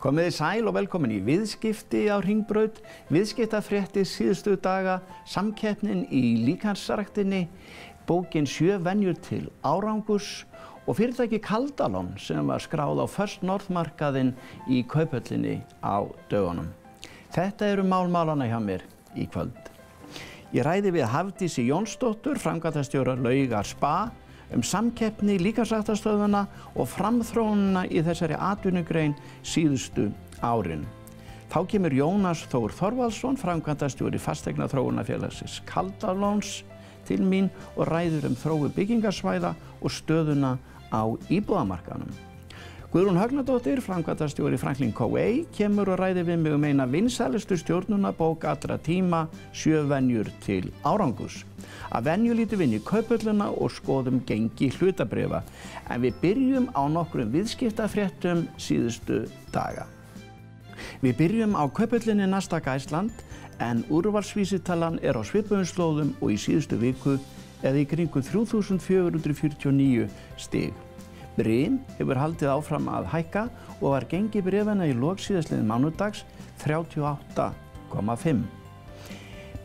Komið þið sæl og velkomin í viðskipti á Hringbraut, viðskiptafréttir síðustu daga, samkeppnin í líkamsræktinni, bókin 7 venjur til árangurs og fyrirtæki Kaldalón sem var skráð á First North markaðinn í Kauphöllinni á dögunum. Þetta eru málmálana hjá mér í kvöld. Ég ræði við Hafdísi Jónsdóttur, framkvæmdastjóra Laugar Spa, samkeppni líkamsræktarstöðvanna og framþróunina í þessari atvinnugrein síðustu árin. Þá kemur Jónas Þór Þorvaldsson, framkvæmdastjóri fasteignaþróunarfélagsins Kaldalóns til mín og ræður þróun byggingarsvæða og stöðuna á íbúðamarkaðnum. Guðrún Högnadóttir, framkvæmdastjóri Franklin Covey, kemur og ræðir við mig eina vinsælustu stjórnunarbók allra tíma, 7 venjur til árangurs. Að venju lítum við inn í Kauphöllina og skoðum gengi hlutabréfa, en við byrjum á nokkrum viðskiptafréttum síðustu daga. Við byrjum á Kauphöllinni Nasdaq Iceland, en úrvalsvísitalan á svipuðum slóðum og í síðustu viku eða í kringum 3449 stig. Brim hefur haldið áfram að hækka og var gengi bréfanna í lok síðastliðins mánudags 38,5.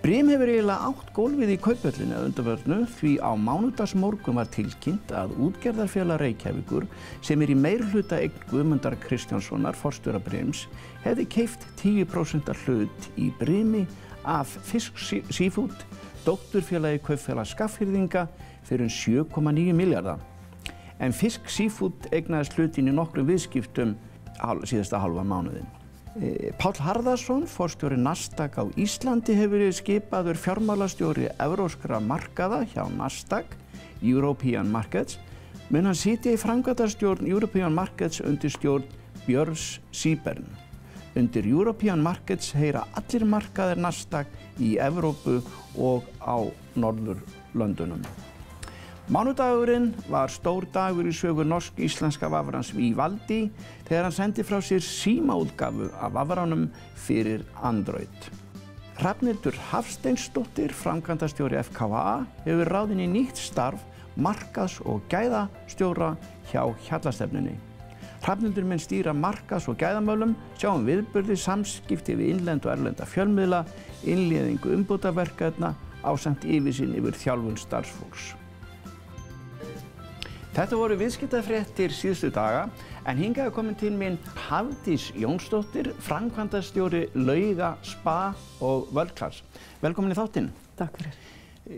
Brim hefur eiginlega átt gólfið í Kauphöllinni að undanförnu því á mánudagsmorgun var tilkynnt að Útgerðarfélag Reykjavíkur, sem í meirihluta eign Guðmundar Kristjánssonar, forstjóra Brims, hefði keypt 10% hlut í Brimi af Fisk Seafood, dótturfélagi Kaupfélags Skagfirðinga, fyrir 7,9 milljarða. En Fisk Seafood eignaðist hlutinn í nokkrum viðskiptum síðasta hálfa mánuðinn. Páll Harðarson, forstjóri Nasdaq á Íslandi, hefur verið skipaður fjármálastjóri evrópskra markaða hjá Nasdaq, European Markets, mun hann sitja í framkvæmdastjórn European Markets undir stjórn Björns Síbern. Undir European Markets heyra allir markaðir Nasdaq í Evrópu og á Norðurlöndunum. Mánudagurinn var stór dagur í sögu norsk-íslenska vafrans Vivaldi þegar hann sendi frá sér símaútgáfu af vafranum fyrir Android. Hrafnhildur Hafsteinsdóttir, framkvæmdastjóri FKA, hefur ráðin í nýtt starf markaðs- og gæðastjóra hjá Hjallastefnunni. Hrafnhildur mun stýra markaðs- og gæðamálum, sjá viðburði, samskipti við innlenda og erlenda fjölmiðla, innleiðingu umbótaverkefna ásamt yfirsýn yfir þjálfun starfsfólks. Þetta voru viðskiptafréttir síðustu daga, en hingað komin til mín Hafdís Jónsdóttir, framkvæmdastjóri Laugar Spa og World Class. Velkomin í þáttinn. Takk fyrir.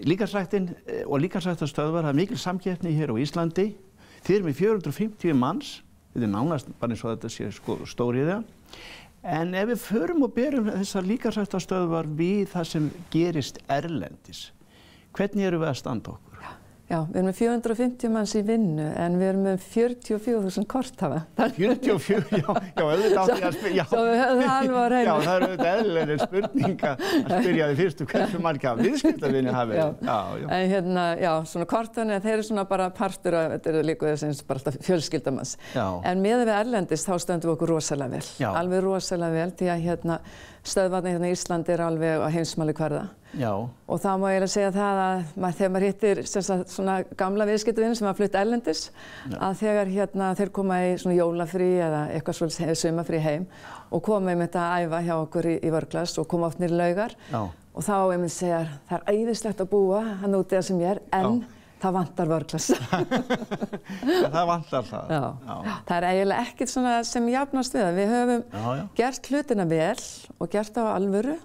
Líkamsræktin og líkamsræktarstöðvar hafa mikil samkeppni hér á Íslandi. Þið erum með 450 manns, þetta nánast bara eins og þetta sé stóriðja. En ef við förum og berum þessar líkamsræktarstöðvar við það sem gerist erlendis, hvernig erum við að standa okkur? Já, við erum með 450 manns í vinnu, en við erum með 44.000 korthafa. 44, já, auðvitað átti ég að spyrja. Svo við höfum það alveg að reyna. Já, það auðvitað eðlileg spurning að spyrja þig fyrst hversu marga viðskiptavinir hafið. En já, svona korthafarnir, þeir eru svona bara partur af, þetta eru líka þessins bara alltaf fjölskyldamanns. En miðað við erlendis, þá stöndum við okkur rosalega vel. Já. Alveg rosalega vel, því að stöðvarnir í Íslandi eru alveg á heimsmælikvarða. Já. Og þá má ég segja það að þegar maður hittir svona gamla viðskiptavini sem hafa flutt erlendis, að þegar þeir koma í svona jólafrí eða eitthvað svolítið sumarfrí heim og koma einmitt að æfa hjá okkur í World Class og koma oft niður í Laugar. Og þá einmitt segja, það er æðislegt að búa hann úti það sem ég er, en það vantar World Class. Það vantar það. Já. Það er eiginlega ekkert svona sem jafnast við það. Við höfum gert hlutina vel og gert það á alvöru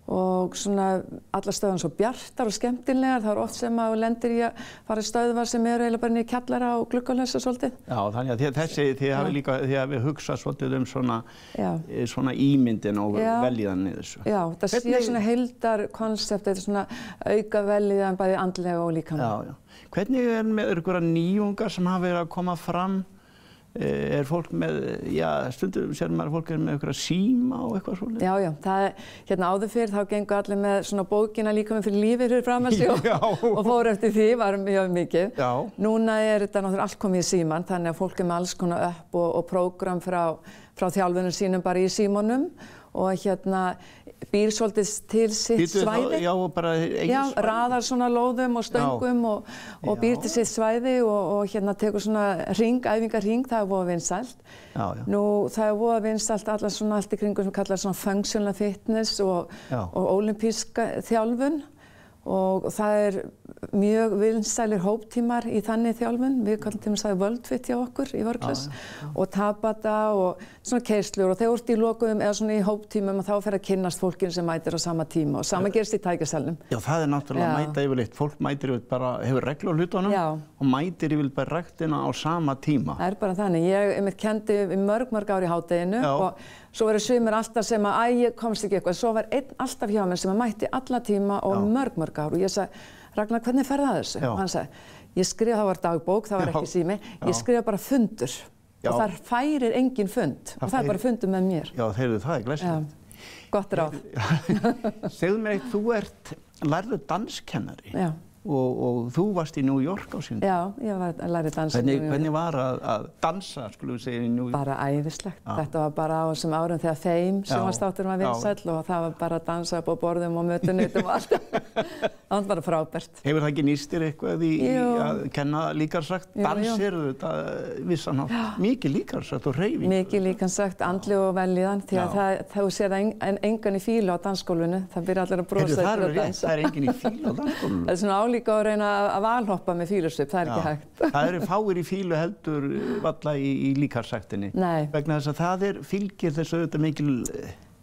og svona allar stöðvar svo bjartar og skemmtilegar. Það er oft sem að lendir í að fara í stöðvar sem eru eiginlega bara niður í kjallara og gluggalösa svolítið. Já, þannig að þið hafi líka, þið hafi hugsað svolítið svona ímyndin og velíðan í þessu. Já, það sé svona heildarkonsept, þetta er svona auka velíðan bæði andlega og líkamlega. Já. Hvernig með einhverja nýjungar sem hafa verið að koma fram? Er fólk með, stundum sér maður að fólk er með einhverja síma og eitthvað svolítið? Já, það áður fyrr þá gengu allir með svona bókina líka með fyrir lífið fyrir fram að sig og fóru eftir því, var mjög mikið. Já. Núna er þetta náttúrulega allt komið í síman, þannig að fólk er með alls konar upp og prógram frá þjálfunum sínum bara í símanum og býr svolítið til sitt svæði. Já, bara eigin svæði. Já, raðar svona lóðum og stöngum og býr til sitt svæði og tekur svona æfingarhring, það er voða vinsælt. Nú, það er voða vinsælt allt í kringum sem kallar svona functional fitness og ólympíska þjálfun. Og það er mjög vinsælir hóptímar í þannig þjálfun. Við kallum til að það er völdfitt hjá okkur í Workless og tabata og svona keyrslur og þegar þú ert í lokuðum eða svona í hóptímum og þá fer að kynnast fólkinu sem mætir á sama tíma og sama gerist í tækjasalnum. Já, það er náttúrulega að mæta yfirleitt. Fólk mætir yfirleitt bara, hefur reglu á hlutunum og mætir yfirleitt bara ræktina á sama tíma. Það er bara þannig. Ég kendi í mörg ár í hádeginu og svo verið sumir alltaf sem að ég komst ekki eitthvað. Svo var einn alltaf hjá mér sem að mætti alla tíma og mörg ár og ég sagði, Ragnar, hvernig ferðu að þessu? Og hann sagði, ég skrifa, það var dagbók, það var ekki sími, ég skrifa bara fundur og þar færir engin fund og það er bara fundur með mér. Já, heyrðu, það er glæsilegt. Gott ráð. Segðu mér eitt, þú lærður danskennari. Já. Og þú varst í New York á sínum. Já, ég lærði dansa í New York. Hvernig var að dansa, skulum við segja, í New York? Bara æðislegt. Þetta var bara á þessum árum þegar Fame sjónvarpsþátturinn var vinsæll og það var bara að dansa upp á borðum og mötunutum og allt. Það var bara frábært. Hefur það ekki nýst þér eitthvað í að kenna líkamsrækt? Dans eru þetta vissanátt. Mikið líkamsrækt og hreyfing. Mikið líkamsrækt, andleg og vellíðan því að þú sér engan í fílu á dansskólinu. Það byrja allir að brosa eftir að dansa. Það er enginn í fílu á dansskólinu. Líka að reyna að valhoppa með fílusvip, það er ekki hægt. Það eru fáir í fílu heldur valla í líkamsræktinni. Nei. Vegna þess að það fylgir þessu auðvitað mikil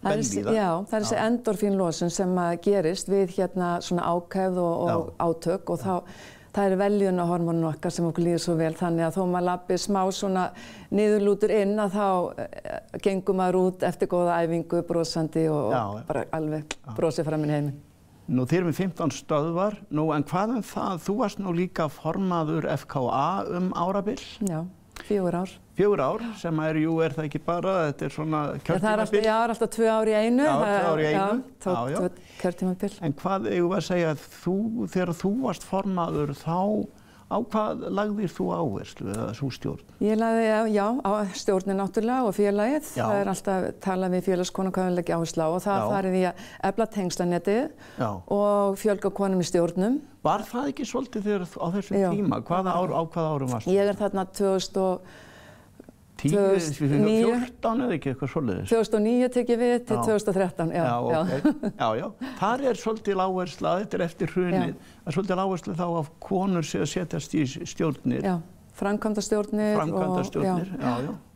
vellíðan. Já, það er þessi endorfínlosun sem gerist við svona ákefð og átök og það er vellíðunarhormónin okkar sem okkur líður svo vel þannig að þó maður labbi smá svona niðurlútur inn að þá gengur maður út eftir góða æfingu, brosandi og bara alveg brosið fram í heiminn. Nú, þið erum með 15 stöðvar, en hvað það? Þú varst nú líka formaður FKA árabil? Já, 4 ár. 4 ár, sem er það ekki bara, þetta er svona kjörtímabil? Já, alltaf 2 ár í einu. Já, 2 ár í einu. Já, kjörtímabil. En hvað eigum við að segja að þegar þú varst formaður, á hvað lagðir þú áherslu eða sú stjórn? Ég lagði, á stjórnin náttúrulega og félagið. Það er alltaf talað við félagskonu hvað við leggja áherslu á og það farið í að efla tengslanetið og fjölga konum í stjórnum. Var það ekki svolítið þegar á þessum tíma? Á hvaða árum varst? Ég er þarna 2014 eða ekki eitthvað svoleiðis? 2009 tek ég við til 2013, já. Þar er svolítil áhersla, þetta er eftir hrunið, það er svolítil áhersla þá að konur sé að setjast í stjórnir. Já, framkvæmdastjórnir.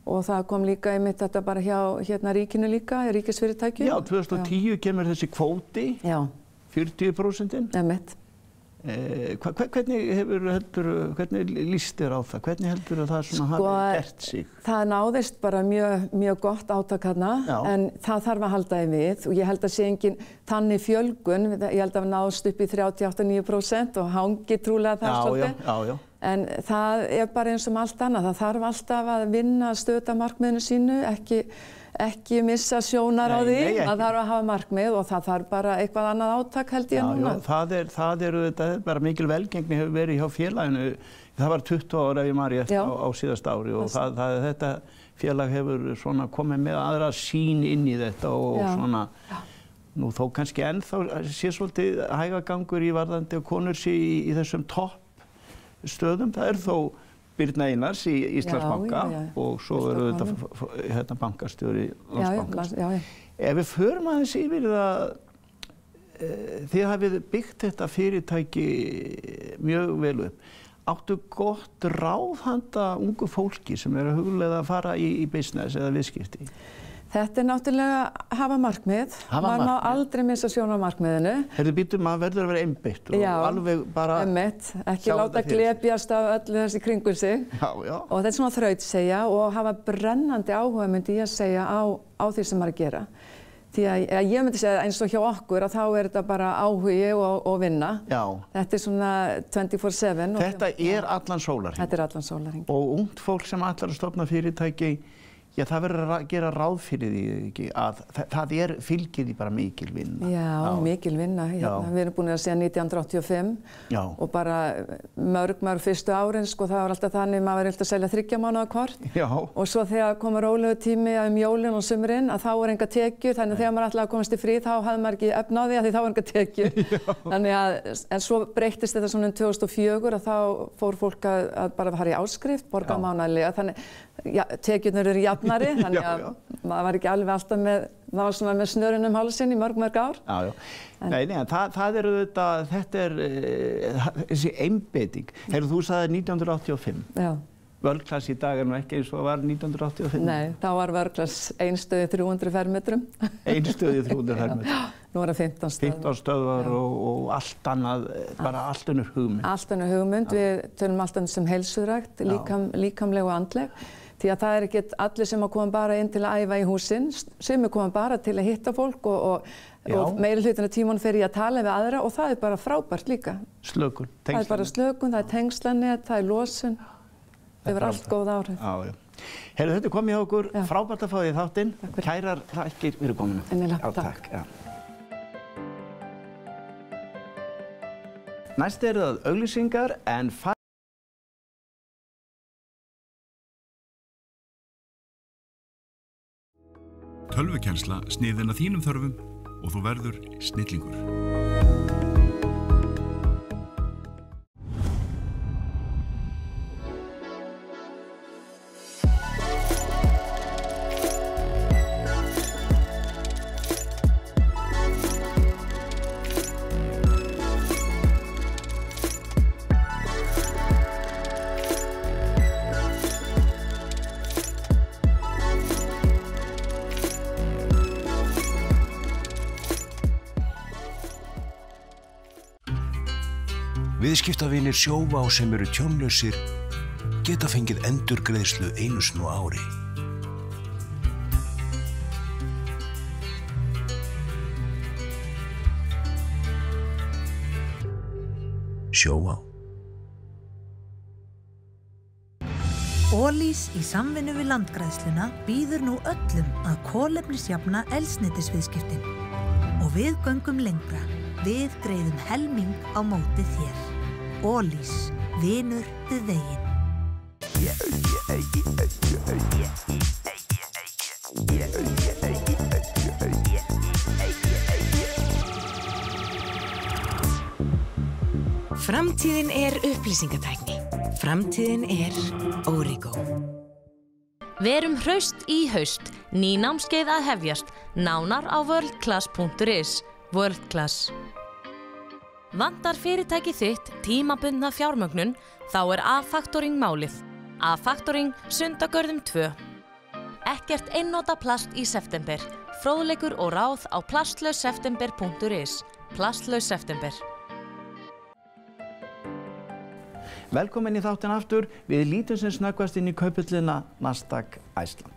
Og það kom líka einmitt þetta bara hjá ríkinu líka, ríkisfyrirtækjum. Já, 2010 kemur þessi kvóti, 40%. Einmitt. Hvernig líst þér á það? Hvernig heldur að það hafi gert sig? Það náðist bara mjög gott átak þarna, en það þarf að halda því við og ég held að sé engin þannig fjölgun, ég held að það náðst upp í 38–39% og hangi trúlega það svolítið. En það er bara eins og allt annað, það þarf alltaf að vinna stöðumarkmiðinu sínu, ekki missa sjónar á því, það þarf að hafa markmið og það þarf bara eitthvað annað átak held ég núna. Já, það er bara mikil velgengni hefur verið hjá félaginu, það var 20 ára ef ég man rétt á síðasta ári og þetta félag hefur svona komið með aðra sýn inn í þetta og svona, nú þó kannski ennþá sé svolítið hægagangur í varðandi og konur sé í þessum topp stöðum, það er þó Birna Einars í Íslandsbanka og svo eru þetta bankastjóri Landsbankans. Ef við förum aðeins yfir það, þið hafið byggt þetta fyrirtæki mjög vel upp. Áttu gott ráð handa ungu fólki sem eru að hugleiða að fara í business eða viðskipti? Þetta er náttúrulega að hafa markmið. Maður má aldrei missa sjónar á markmiðinu. Maður verður að vera einbeitt og alveg bara ekki láta glepjast af öllu þessi kringum sig. Og þetta er svona þrautsegja og hafa brennandi áhuga myndi ég að segja á því sem maður að gera. Því að ég myndi segja eins og hjá okkur að þá er þetta bara áhugi og vinna. Þetta er svona 24/7. Þetta er allan sólarhring. Þetta er allan sólarhring. Og ungt fólk sem ætlar að stofna fyrirtæki, Já, það verður að gera ráð fyrir því ekki, að það fylgir því bara mikil vinna. Já, mikil vinna. Hérna, við erum búin að segja 1985 og bara mörg fyrstu árin, sko, það var alltaf þannig maður var alltaf að selja 3 mánaða kort. Já. Og svo þegar kom rólegu tími jólin og sumrin, að þá var enga tekjur, þannig að þegar maður ætlaði að komast í frí, þá hafði maður ekki efni á því að því þá var enga tekjur. Þannig að, en svo breyttist þetta svona 2004 að þá fór fólk að bara fara í áskrift, borga mánaðarlega, þannig tekjurnar eru jafnari, þannig að maður var ekki alveg alltaf maður var svona með snörun hálsinn í mörg ár. Já. Nei, en það eru þetta þessi einbeiting. Heyrðu, þú sagði 1985. Já. World-class í dag nú ekki eins og var 1985. Nei, þá var World-class 1 stöð í 300 fermetrum. 1 stöð í 300 fermetrum. Nú er það 15 stöðvar. 15 stöðvar og allt annað, bara allt önnur hugmynd. Allt önnur hugmynd. Við tölum alltaf sem heilsurækt, líkamleg og andleg. Því að það ekki allir sem koma bara inn til að æfa í húsinn, sem koma bara til að hitta fólk og meiri hlutin af tímanum fer í að tala við aðra og það bara frábært líka. Slökun, tengslannet. Það bara slökun, það tengslannet, það losun. Það verður allt góð áhrif. Já. Heyrðu, þetta komið hjá okkur, frábært að fá því þáttinn. Kærar þakkir fyrir komuna. Innilega, takk. Næst það auglýsingar en Tölvukennsla sniðin að þínum þörfum og þú verður snillingur. Viðskiptavinir Sjóvá sem eru tjónlausir geta fengið endurgreiðslu einu sinni á ári. Sjóvá. Ólís í samvinnu við Landgræðsluna býður nú öllum að kolefnisjafna eldsneytisviðskiptin. Og við göngum lengra. Við greiðum helming á móti þér. Ólís, vinur við veginn. Framtíðin upplýsingatækni. Framtíðin Origo. Verum hraust í haust. Ný námskeið að hefjast. Nánar á worldclass.is. Worldclass. Vantar fyrirtæki þitt tímabundna fjármögnun, þá A-Factoring málið. A-Factoring, Sundagörðum 2. Ekkert einnota plast í september. Fróðleikur og ráð á plastlauseptember.is. Plastlaus september. Velkomin í þáttinn aftur. Við lítum sem snöggvast inn í kauphöllina Nasdaq Iceland.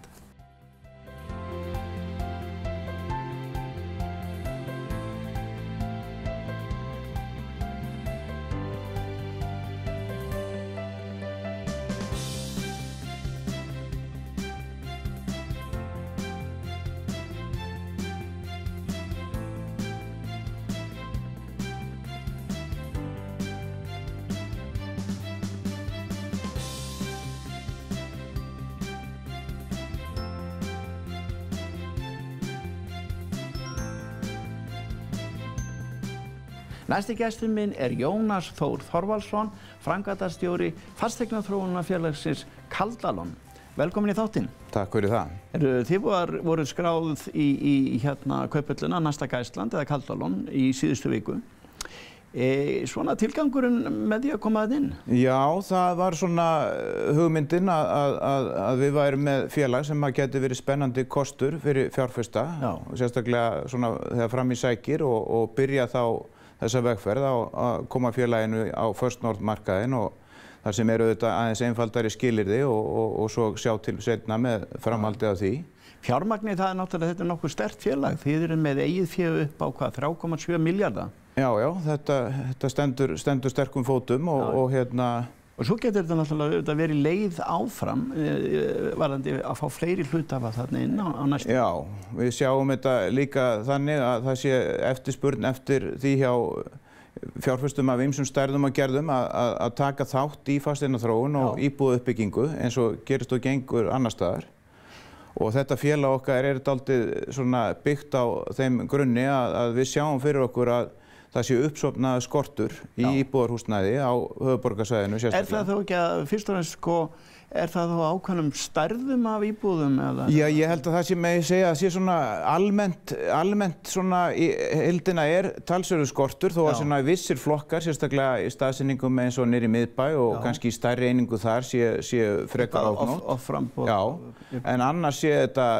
Næsti gestur minn Jónas Þór Þorvaldsson, framkvæmdastjóri fasteignaþróunarfélagsins Kaldalón. Velkomin í þáttinn. Takk fyrir það. Þið voru skráð í kauphöllina Nasdaq Iceland eða Kaldalón í síðustu viku. Svona tilgangurinn með því að koma að inn? Já, það var svona hugmyndin að við værum með félag sem geti verið spennandi kostur fyrir fjárfesta. Og sérstaklega svona þegar fram í sækir og byrja þá þessa vegferð að koma félaginu á First North markaðinn og þar sem eru auðvitað aðeins einfaldari skilyrði og svo sjá til seinna með framhaldið af því. Fjármagnið, það náttúrulega þetta nokkuð sterkt félag. Þið eru með eigið fé upp á hvað, 3,7 milljarða? Já, þetta stendur sterkum fótum og Og svo getur þetta náttúrulega verið leið áfram varðandi að fá fleiri hluthafa þarna inn á næstu. Já, við sjáum þetta líka þannig að það sé eftirspurn eftir því hjá fjárfestum af ýmsum stærðum og gerðum að taka þátt í fasteignaþróun og íbúðauppbyggingu eins og gerist og gengur annar staðar. Og þetta félag okkar dálítið svona byggt á þeim grunni að við sjáum fyrir okkur að það sé uppsofnaður skortur í íbúðarhúsnæði á höfuðborgarsvæðinu sérstaklega. Það þá ekki að fyrst og fremst sko, það þá ákveðnum stærðum af íbúðum eða? Já, ég held að það sé með segja að sé svona almennt svona í heildina talsverður skortur þó að svona vissir flokkar, sérstaklega í staðsendingum eins og niðri í miðbæ og kannski í stærri einingu þar sé frekar áknótt. Já, en annars sé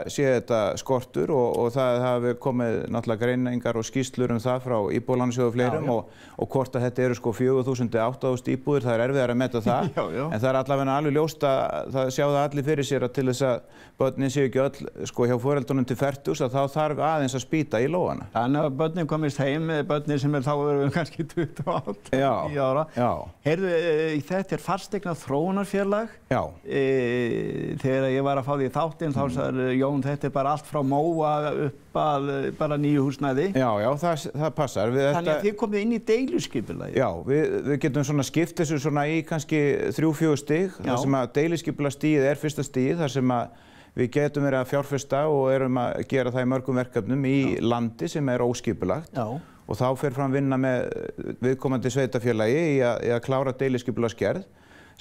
þetta skortur og það hafi komið náttúrulega greiningar og skýrslur það frá Íbúðalánasjóði og fleirum og hvort að þetta sko 4.000 eða 8.000 íbúðir, það erfiðara að meta það. En það allavega alveg ljóst að það sjá það allir fyrir sér að til þess að börnin séu ekki öll sko hjá foreldrunum til fertugs að þá þarf aðeins að spýta í lófana. Þannig að börnin komist heim, börnin sem þá eru kannski 28 ára. Heyrðu, þetta fasteigna þróunarfélag. Já. Þegar ég var að fá því í þáttinn þá sagði Jón, þetta bara allt frá Móa upp að bara nýju húsnæði. Já, það passar. Þannig að þið komið inn í deiluskipulagi. Já, við getum svona skipt þessu svona í kannski 3-4 stig. Þar sem að deiluskipulagsstigið fyrsta stigið, þar sem að við getum verið að fjárfesta og erum að gera það í mörgum verkefnum í landi sem óskipulagt. Og þá fer fram vinna með viðkomandi sveitarfélagi í að klára deiluskipulagsgerð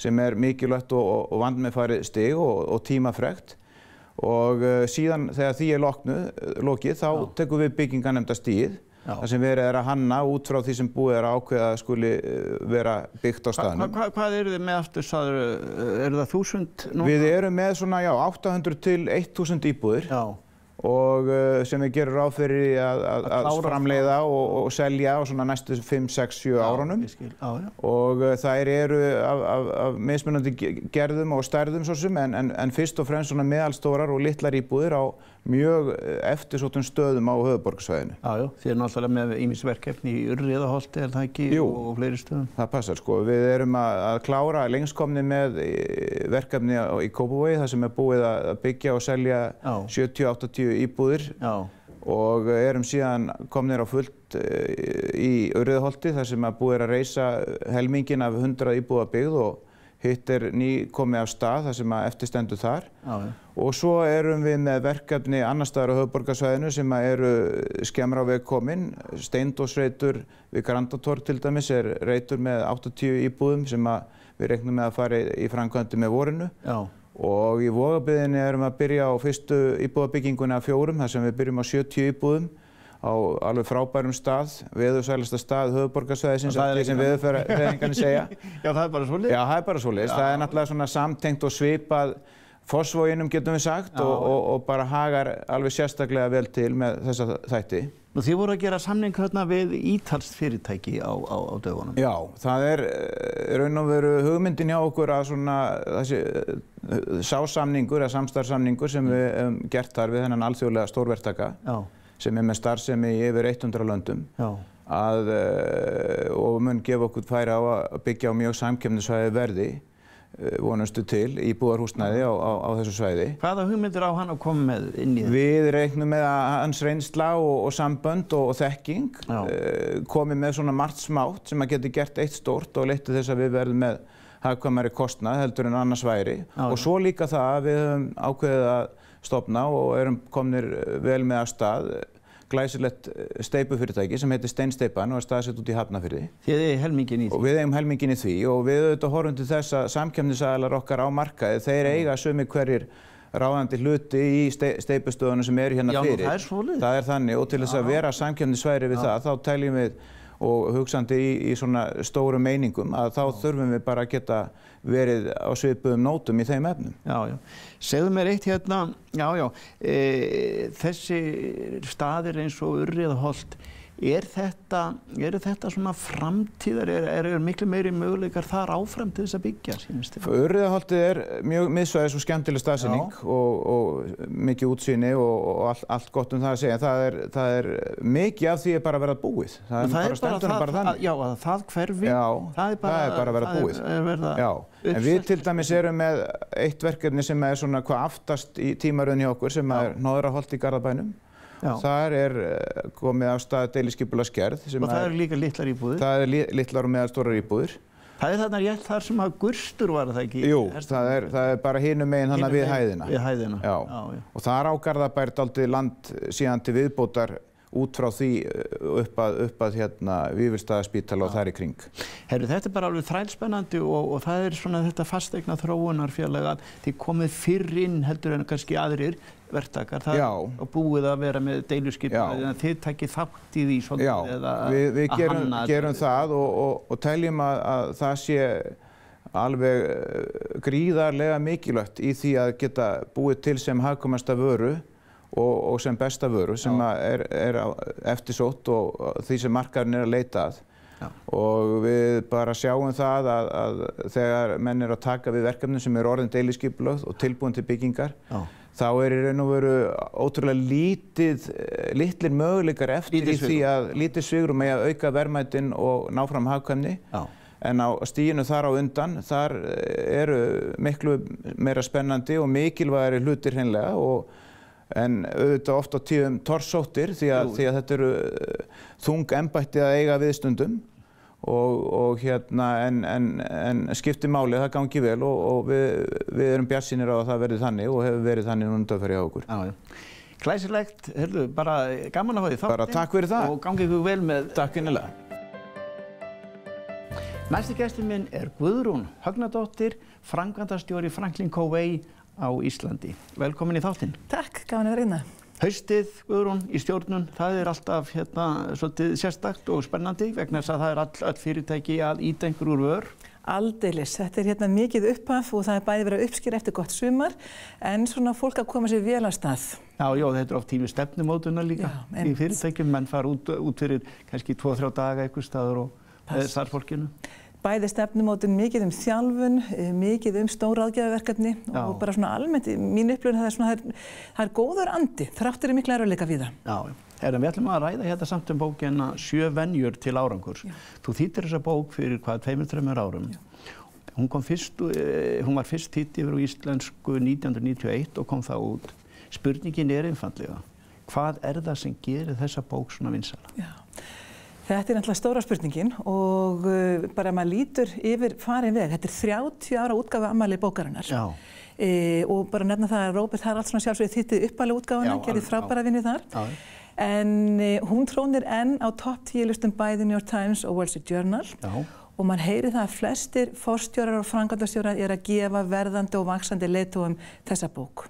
sem mikilvægt og vandmeðfarið stig og tímafrekt. Og síðan þegar því lokið, þá tekum við byggingarnefndastigið, þar sem verið að hanna út frá því sem búið að ákveða að skuli vera byggt á staðnum. Hvað eru þið með aftur, eru það 1000 núna? Við erum með svona, 800 til 1000 íbúðir. Og sem við gerum ráð fyrir að framleiða og selja á svona næstu 5, 6, 7 árunum. Og þær eru af mismunandi gerðum og stærðum svo sem, en fyrst og fremst svona meðalstórar og litlar íbúðir á mjög eftirsóttum stöðum á höfuðborgarsvæðinu. Já, þið náttúrulega með ýmis verkefni í Urriðaholti, það ekki? Jú, og fleiri stöðum. Það passar sko. Við erum að klára lengstkomni með verkefni í Kópavogi, þar sem búið að byggja og selja 70-80 íbúðir og erum síðan komnir á fullt í Urriðaholti, þar sem búið að reisa helminginn af 100 íbúða byggð og hitt nýkomið af stað þar sem eftirstendur þar. Og svo erum við með verkefni annars staðar á höfuðborgarsvæðinu sem eru skemmra á veg komin. Steindósreitur við Grandatorg til dæmis reitur með 80 íbúðum sem við reiknum með að fara í framkvæmdi með vorinu. Og í Vogabyggðinni erum við að byrja á fyrstu íbúðabyggingunni af 4, þar sem við byrjum á 70 íbúðum á alveg frábærum stað, veðursælasta stað höfuðborgarsvæðisins, eftir sem veðurfræðingarnir segja. Já, það bara svoleiðis? Já, það bara svoleiðis. Það náttúrulega svona samtengt og svipað Fossvoginum, getum við sagt, og bara hagar alveg sérstaklega vel til með þessa þætti. Nú, þið voru að gera samning hérna við ítalskt fyrirtæki á dögunum. Já, það raun og veru hugmyndin hjá okkur að svona sásamningur eða samstarfssamningur sem við hefum gert þar við þennan alþjóðlega stórverktaka sem með starfsemi í yfir 100 löndum og mun gefa okkur færi á að byggja á mjög samkeppnissvæðu verði vonustu til íbúðarhúsnæði á þessu svæði. Hvaða hugmyndir á hann að koma með inn í þetta? Við reiknum með að hans reynsla og sambönd og þekking komi með svona margt smátt sem að geti gert eitt stórt og leitt til þess að við verðum með hagkvæmari kostnað heldur en annars væri. Og svo líka það að við höfum ákveðið að stofna og erum komnir vel með af stað glæsilegt steipufyrirtæki sem heitir Steinsteypan og staðsett út í Hafnarfirði. Þið eigið helminginn í því? Og við eigum helminginn í því og við auðvitað horfum til þess að samkeppnisaðilar okkar á markaði, þeir eiga sumir hverjir ráðandi hluti í steipustöðunum sem eru hérna fyrir. Já, það svoleiðis. Það þannig og til þess að vera samkeppnisværi við það, þá teljum við og hugsandi í svona stórum meiningum að þá þurfum við bara að geta verið á svipuðum nótum í þeim efnum. Já. Segðu mér eitt hérna, þessi staðir eins og Urriðaholt, eru þetta svona framtíðar, eru miklu meiri möguleikar þar áfram til þess að byggja, sýnist þér? Urriðaholtið mjög miðsvæðis og skemmtileg staðsetning og mikið útsýni og allt gott það að segja. Það mikið af því bara að vera búið. Það bara þannig. Já, að það hverfi. Já, það er bara að vera búið. Já, en við til dæmis erum með eitt verkefni sem svona hvað aftast í tímaröðin hjá okkur sem Hnoðraholt í Garðabænum. Þar komið af stað deiliskipulagsgerð. Og það eru líka litlar íbúðir? Það litlar og meðalstórar íbúðir. Það þarna rétt þar sem að Gurstur var það ekki? Jú, það bara hinum megin þannig við hæðina. Við hæðina, já. Og þar á Garðabær dálítið land síðan til viðbótar út frá því upp að Vífilsstaðaspítala og þar í kring. Herru, þetta bara alveg þrælspennandi og það svona þetta fasteigna þróunarfélag að þið komið fyrr inn heldur en kannski aðrir verktakar, og búið að vera með deiluskipulag, en þið takið þátt í því svolítið eða að hanna. Já, við gerum það og teljum að það sé alveg gríðarlega mikilvægt í því að geta búið til sem hagkvæmasta vöru og sem besta vöru sem er eftirsótt og því sem markaðurinn að leita að. Og við bara sjáum það að þegar menn að taka við verkefnum sem orðin deiliskipulögð og tilbúin til byggingar, þá í raun og veru ótrúlega litlir möguleikar eftir í því að lítið svigrum að auka verðmætin og ná fram hagkvæmni. En á stiginu þar á undan, þar eru miklu meira spennandi og mikilvægari hlutir hreinlega en auðvitað oft á tíðum torsóttir því að þetta eru þung embætti að eiga við stundum en skiptir máli, það gangi vel og við erum bjartsýnir á að það verði þannig og hefur verið þannig undanfarið hjá okkur. Glæsilegt, heyrðu, bara gaman að hafa þið þáttinn. Bara takk fyrir það. Og gangi ykkur vel með. Takk innilega. Næsti gestur minn Guðrún Högnadóttir, framkvæmdastjóri Franklin Covey á Íslandi. Velkomin í þáttinn. Takk, gaman að vera hérna. Haustið, Guðrún, í stjórnun, það alltaf svolítið sérstakt og spennandi vegna þess að það öll fyrirtæki að ýta einhver úr vör. Aldeilis, þetta mikið upphaf og það bæði verið að uppskera eftir gott sumar en svona fólk að koma sér vel af stað. Já, þetta oft tími stefnumótunar líka í fyrirtækjum, menn fara út fyrir kannski 2-3 daga einhver staður og starfsfólkinu. Bæði stefnumótun mikið þjálfun, mikið stórráðgjafarverkefni og bara svona almennt, mín upplifun það góður andi, þráttur mikla erfiðleika við það. Já, við ætlum að ræða hérna samt bókina 7 venjur til árangurs. Þú þýddir þessa bók fyrir 2-3 árum. Hún var fyrst þýdd yfir á íslensku 1991 og kom það út. Spurningin einfaldlega, hvað það sem gerir þessa bók svona vinsæla? Þetta náttúrulega stóra spurningin og bara maður lítur yfir farin veg. Þetta 30 ára útgáfa afmæli bókarinnar. Og bara nefna það að Róbert Haraldsson sjálfsögðu þýddi upphaflega útgáfuna, gerði frábæra vinnu þar. En hún trónir enn á topp 10 listum bæði New York Times og Wall Street Journal. Og maður heyri það að flestir forstjórar og framkvæmdastjórar að gefa verðandi og vaxandi leiðtogum þessa bók.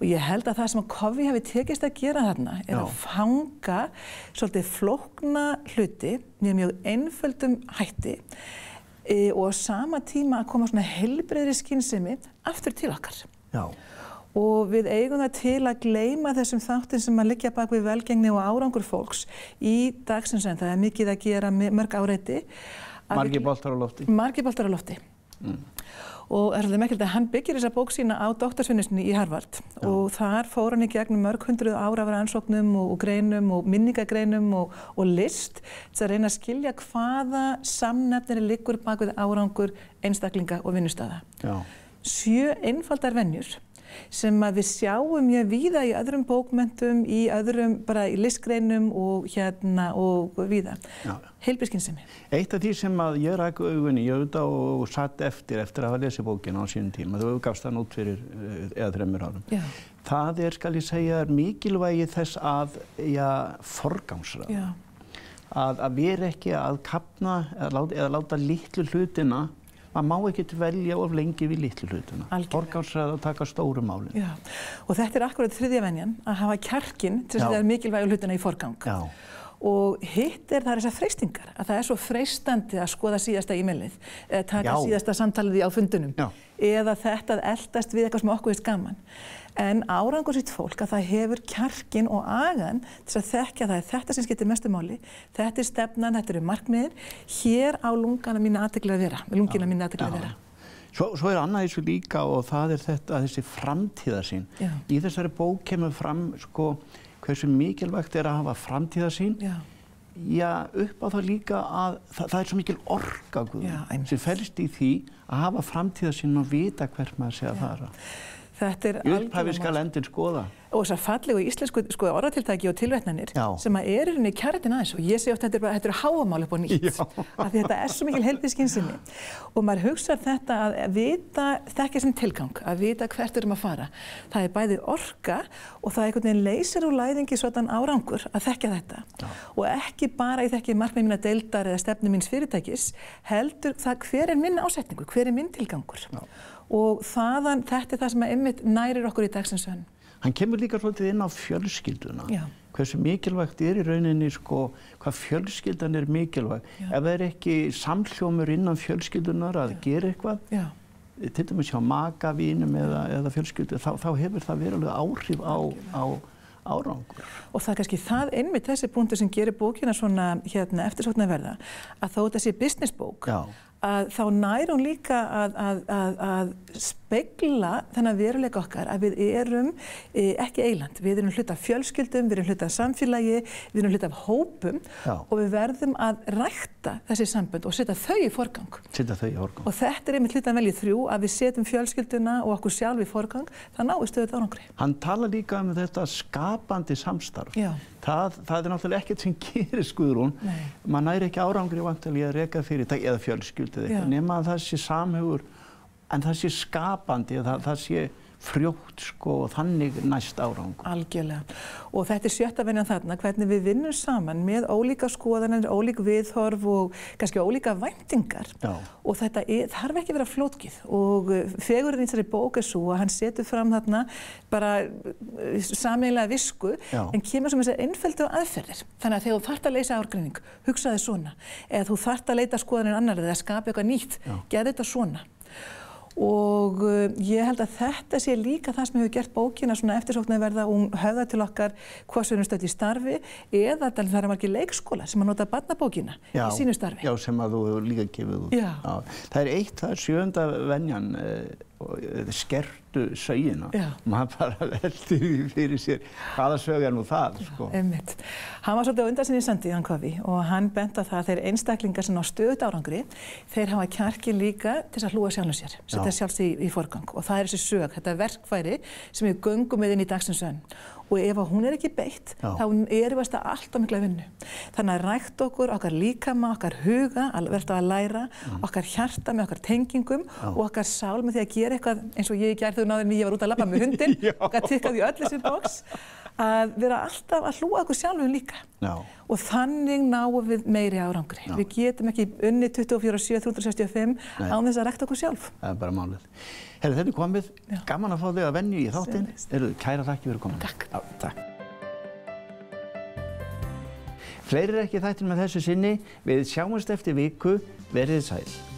Og ég held að það sem að Covey hafi tekist að gera þarna að fanga svolítið flókna hluti með mjög einföldum hætti og á sama tíma að koma svona heilbrigðri skynsemi aftur til okkar. Og við eigum það til að gleyma þessum þáttum sem að liggja bak við velgengni og árangur fólks í dagsins en það mikið að gera mörg áreiti. Margir boltar á lofti. Margir boltar á lofti. Og svolítið merkilegt að hann byggir þessa bók sína á doktorsvinnu í Harvard og þar fór hann í gegnum mörg hundruð ára af rannsóknum og greinum og minningagreinum og list til að reyna að skilja hvaða samnefnir liggur bak við árangur einstaklinga og vinnustaða. 7 einfaldar venjur sem að við sjáum mjög víða í öðrum bókmenntum, í öðrum bara í listgreinum og og víða. Heilbrigð skynsemi. Eitt af því sem að ég rak augun í og satt eftir að hafa lesið bókina á sínum tíma, þú gafst hann út fyrir 3 árum. Það skal ég segja mikilvægi þess að forgangsraða. Að vera ekki að kafna eða láta litlu hlutina. Maður má ekki velja of lengi við litlu hlutina. Forgangsraða að taka stóru málin. Og þetta akkurat 3. venjan, að hafa kjarkinn til þess að það mikilvægu hlutina í forgang. Og hitt það þessar freistingar, að það svo freistandi að skoða síðasta e-mailið, eða taka síðasta samtalið á fundunum, eða þetta að eldast við eitthvað sem okkur veist gaman. En árangursríkt fólk að það hefur kjarkinn og agan til að þekkja það þetta sem skiptir mestu máli, þetta stefnan, þetta eru markmiðin, hér á lungina mína athygli að vera. Svo annað þessu líka og það þetta, þessi framtíðarsýn. Í þessari bók kemur fram sko, hversu mikilvægt að hafa framtíðarsýn. Já, upp á það líka að það svo mikil orka sem felst í því að hafa framtíðarsýn og vita hvert maður sé að fara. Upphafi skal endinn skoða. Og þessar fallegu íslensku orðatiltæki og tilvetnanir sem að er í kjarninn aðeins og ég segi oft að þetta eru háamál upp á nýtt af því þetta svo mikil heilbrigð skynsemi og maður hugsar þetta að vita þekkja sem tilgang, að vita hvert erum að fara. Það bæði orka og það einhvern veginn leysir úr læðingi svona árangur að þekkja þetta og ekki bara ég þekki markmið mína deildar eða stefnu míns fyrirtækis heldur það hver minn ásetningur, hver minn tilgangur og þetta það sem að einmitt nærir okkur í dagsins önn. Hann kemur líka svolítið inn á fjölskylduna. Hversu mikilvægt í rauninni sko, hvað fjölskyldan mikilvæg. Ef það ekki samhljómur innan fjölskyldunar að gera eitthvað, til dæmis hjá maka, vínum eða fjölskyldu, þá hefur það verulega áhrif á árangur. Og það kannski það einmitt þessi punktur sem gerir bókina svona eftirsóknarverða, að þó þetta sé businessbók, að þá nær hún líka að spegla þennan veruleika okkar að við erum ekki eyland. Við erum hluti af fjölskyldum, við erum hluti af samfélagi, við erum hluti af hópum og við verðum að rækta þessi sambönd og setja þau í forgang. Og þetta einmitt hluti af veljið 3 að við setjum fjölskylduna og okkur sjálf í forgang, það náir stöðugt árangri. Hann talar líka þetta skapandi samstarf. Það náttúrulega ekkert sem gerir Guðrún. Man næri ekki árangri vantilega að reka fyrirtæki eða fjölskyldu nema að það sé samhugur en það sé skapandi, það sé frjótt sko og þannig næst árangur. Algjörlega. Og þetta 7. venjan þarna, hvernig við vinnum saman með ólíka skoðanir, ólík viðhorf og kannski ólíka væntingar. Og þetta þarf ekki að vera flókið og fegurinn í þessari bók svo að hann setur fram þarna bara sameiginlega visku en kemur sem þessar einföldu aðferðir. Þannig að þegar þú þarft að leysa árgreining, hugsaði svona. Eða þú þarft að leita skoðanir annar eða skapa eitthvað nýtt, gerð þetta svona. Og ég held að þetta sé líka það sem hefur gert bókina svona eftirsóknarverða og höfða til okkar hvað sem við erum stödd í starfi eða það eru margir leikskólar sem að nota barnabókina í sínu starfi. Já, sem að þú hefur líka gefið út. Það er 7. venjan skertu sögina. Maður bara veldi fyrir sér hvaða sög nú það, sko. Einmitt. Hann var svolítið á undan sinni í sandi, hann Kofi, og hann benti á það að þeir einstaklingar sem ná stöðugt árangri, þeir hafa kjarkinn líka til að hlúa sjálfum sér, setja sjálfs í forgang. Og það þessi sög, þetta verkfæri sem við göngum með inn í dagsins önn. Og ef hún ekki beitt, þá erum við að allt mikla vinnu. Þannig að rækta okkar líkama, okkar huga, verða að læra, okkar hjarta með okkar tengingum og okkar sál með því að gera eitthvað eins og ég gerði þegar náður mig, ég var út að labba með hundinn og að tikkaði í öll þessi box, að vera alltaf að hlúa okkur sjálfum líka. Og þannig náum við meiri árangri. Við getum ekki unnið 24/7, 365 án þess að rækta okkur sjálf. Það bara málið. Herru, þetta komið. Gaman að fá þig að venju í þáttinn. Kæra þakki fyrir komin. Takk. Fleiri ekki þættir með þessu sinni. Við sjáumst eftir viku. Verið sæl.